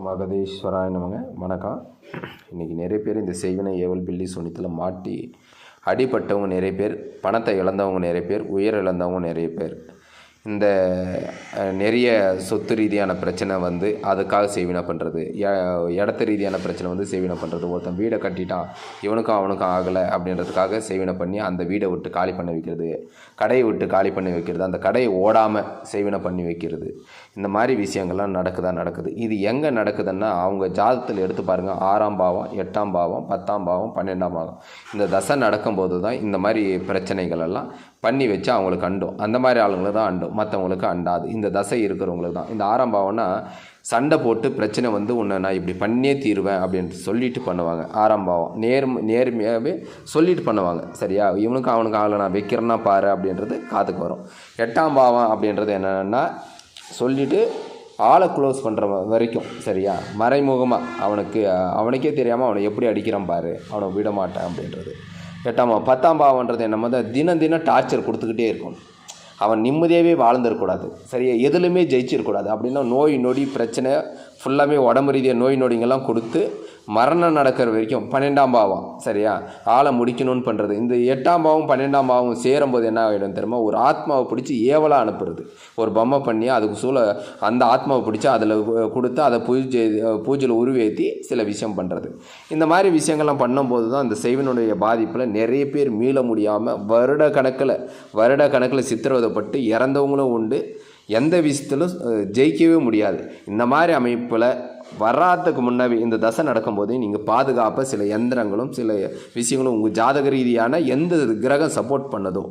மகதேஸ்வராய நமங்க. வணக்கம். இன்றைக்கி நிறைய பேர் இந்த செய்வினை ஏவல் பில்லி சூனியத்தில் மாட்டி அடிபட்டவங்க நிறைய பேர், பணத்தை இழந்தவங்க நிறைய பேர், உயிர் இழந்தவங்க நிறைய பேர். இந்த நிறைய சொத்து ரீதியான பிரச்சனை அதுக்காக செய்வினை பண்ணுறது, இடத்து ரீதியான பிரச்சனை செய்வினை பண்ணுறது. ஒருத்தன் வீடை கட்டிட்டான், இவனுக்கும் அவனுக்கும் ஆகலை அப்படின்றதுக்காக செய்வினை பண்ணி அந்த வீடை விட்டு காலி பண்ண வைக்கிறது, கடையை விட்டு காலி பண்ணி வைக்கிறது, அந்த கடையை ஓடாமல் செய்வினை பண்ணி வைக்கிறது. இந்த மாதிரி விஷயங்கள்லாம் நடக்குது. இது எங்கே நடக்குதுன்னா, அவங்க ஜாதகத்தில் எடுத்து பாருங்கள். 6ஆம் பாவம், 8ஆம் பாவம், 10ஆம் பாவம், 12ஆம் பாவம், இந்த தசை நடக்கும்போது தான் இந்த மாதிரி பிரச்சனைகள் எல்லாம் பண்ணி வச்சு அவங்களுக்கு அண்டும். அந்த மாதிரி ஆளுங்களுக்கு தான் அண்டும், மற்றவங்களுக்கு அண்டாது. இந்த தசை இருக்கிறவங்களுக்கு தான். இந்த 6ஆம் பாவம்னா சண்டை போட்டு பிரச்சனை உன்னை நான் இப்படி பண்ணியே தீருவேன் அப்படின்ட்டு சொல்லிட்டு பண்ணுவாங்க. 6ஆம் பாவம் நேர்மையாகவே சொல்லிட்டு பண்ணுவாங்க. சரியா, இவனுக்கும் அவனுக்கு ஆகலை, நான் வைக்கிறேன்னா பாரு அப்படின்றது காதுக்கு வரும். 8ஆம் பாவம் அப்படின்றது என்னென்னா, சொல்லிவிட்டு ஆளை க்ளோஸ் பண்ணுற வரைக்கும். சரியா, மறைமுகமாக அவனுக்கே தெரியாமல் அவனை எப்படி அடிக்கிறான் பாரு, அவனை விட மாட்டேன் அப்படின்றது 8ஆம் பாவம். 10ஆம் பாவம்ன்றது என்னமோ தினம் டார்ச்சர் கொடுத்துக்கிட்டே இருக்கும். அவன் நிம்மதியாகவே வாழ்ந்துருக்கூடாது. சரியா, எதுலையுமே ஜெயிச்சிருக்கூடாது. அப்படின்னா நோய் நொடி பிரச்சனை ஃபுல்லாமே உடம்பு ரீதியாக நோய் நொடிங்கெல்லாம் கொடுத்து மரணம் நடக்கிற வரைக்கும் 12ஆம் பாவம். சரியா, ஆளை முடிக்கணும்னு பண்ணுறது. இந்த 8ஆம் பாவம் 12ஆம் பாவம் சேரும்போது என்ன ஆகிடும் தெரியுமா, ஒரு ஆத்மாவை பிடிச்சி ஏவலாக அனுப்புறது. ஒரு பொம்மை பண்ணி அதுக்கு அந்த ஆத்மாவை பிடிச்சி அதில் கொடுத்து அதை பூஜையில் உருவேற்றி சில விஷயம் பண்ணுறது. இந்த மாதிரி விஷயங்கள்லாம் பண்ணும்போது தான் இந்த செய்வனுடைய பாதிப்பில் நிறைய பேர் மீள முடியாமல் வருட கணக்கில் சித்திரவதைப்பட்டு இறந்தவங்களும் உண்டு. எந்த விஷயத்திலும் ஜெயிக்கவே முடியாது. இந்த மாதிரி அமைப்பில் வராதுக்கு முன்னாடி இந்த தசை நடக்கும்போது நீங்கள் பாதுகாப்பாக சில எந்திரங்களும் சில விஷயங்களும் உங்கள் ஜாதக ரீதியான எந்த கிரகம் சப்போர்ட் பண்ணதோ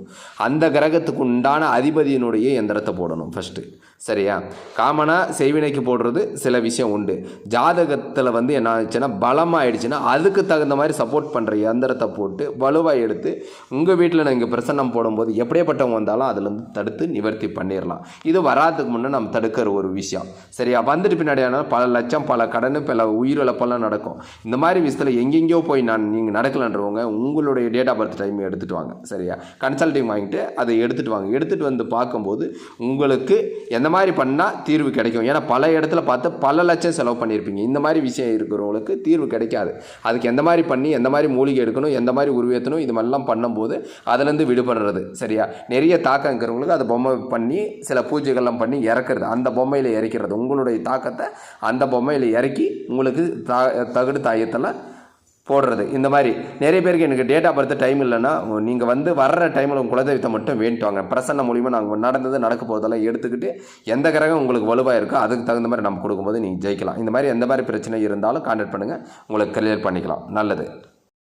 அந்த கிரகத்துக்கு உண்டான அதிபதியினுடைய எந்திரத்தை போடணும் ஃபஸ்ட்டு. சரியா, காமனாக செய்வினைக்கு போடுறது சில விஷயம் உண்டு. ஜாதகத்தில் என்ன ஆச்சுன்னா, பலமாகிடுச்சுன்னா அதுக்கு தகுந்த மாதிரி சப்போர்ட் பண்ணுற எந்திரத்தை போட்டு வலுவாக எடுத்து உங்கள் வீட்டில் நீங்கள் பிரசன்னம் போடும்போது எப்படியேப்பட்டவங்க வந்தாலும் அதுலேருந்து தடுத்து நிவர்த்தி பண்ணிடலாம். இது வராதுக்கு முன்னே நம்ம தடுக்கிற ஒரு விஷயம். சரியா, வந்துட்டு பின்னாடி பல லட்சம், பல கடன், பல உயிரிழப்பெல்லாம் நடக்கும். இந்த மாதிரி விஷயத்தில் எங்கெங்கேயோ போய் நீங்கள் நடக்கலன்றவங்க உங்களுடைய டேட் ஆஃப் பர்த் டைம் எடுத்துகிட்டு வாங்க. சரியா, கன்சல்டிங் வாங்கிட்டு அதை எடுத்துகிட்டு வாங்க. எடுத்துகிட்டு வந்து பார்க்கும்போது உங்களுக்கு எந்த மாதிரி பண்ணால் தீர்வு கிடைக்கும். ஏன்னா பல இடத்துல பார்த்து பல லட்சம் செலவு பண்ணியிருப்பீங்க. இந்த மாதிரி விஷயம் இருக்கிறவங்களுக்கு தீர்வு கிடைக்காது. அதுக்கு எந்த மாதிரி பண்ணி எந்த மாதிரி மூலிகை எடுக்கணும், எந்த மாதிரி உருவேற்றணும், இது மாதிரிலாம் பண்ணும்போது அதுலேருந்து விடுபடுறது. சரியா, நிறைய தாக்கம் இருக்கிறவங்களுக்கு அதை பொம்மை பண்ணி சில பூஜைகள்லாம் பண்ணி இறக்குறது, அந்த பொம்மையில் இறக்கிறது. உங்களுடைய தாக்கத்தை அந்த பொம்மையில் இறக்கி உங்களுக்கு தகுடு தாயத்தெல்லாம் போடுறது. இந்த மாதிரி நிறைய பேருக்கு எனக்கு டேட் ஆஃப் பர்த் டைம் இல்லைன்னா நீங்கள் வர்ற டைமில் உங்கள் குலதெய்வத்தை மட்டும் வேண்டுவாங்க. பிரசன்ன மூலிமா நாங்கள் நடக்க போகிறதெல்லாம் எடுத்துக்கிட்டு எந்த கிரகம் உங்களுக்கு வலுவாக இருக்கோ அதுக்கு தகுந்த மாதிரி நம்ம கொடுக்கும்போது நீங்கள் ஜெயிக்கலாம். இந்த மாதிரி எந்த மாதிரி பிரச்சனை இருந்தாலும் கான்டாக்ட் பண்ணுங்கள், உங்களுக்கு கிளியர் பண்ணிக்கலாம். நல்லது.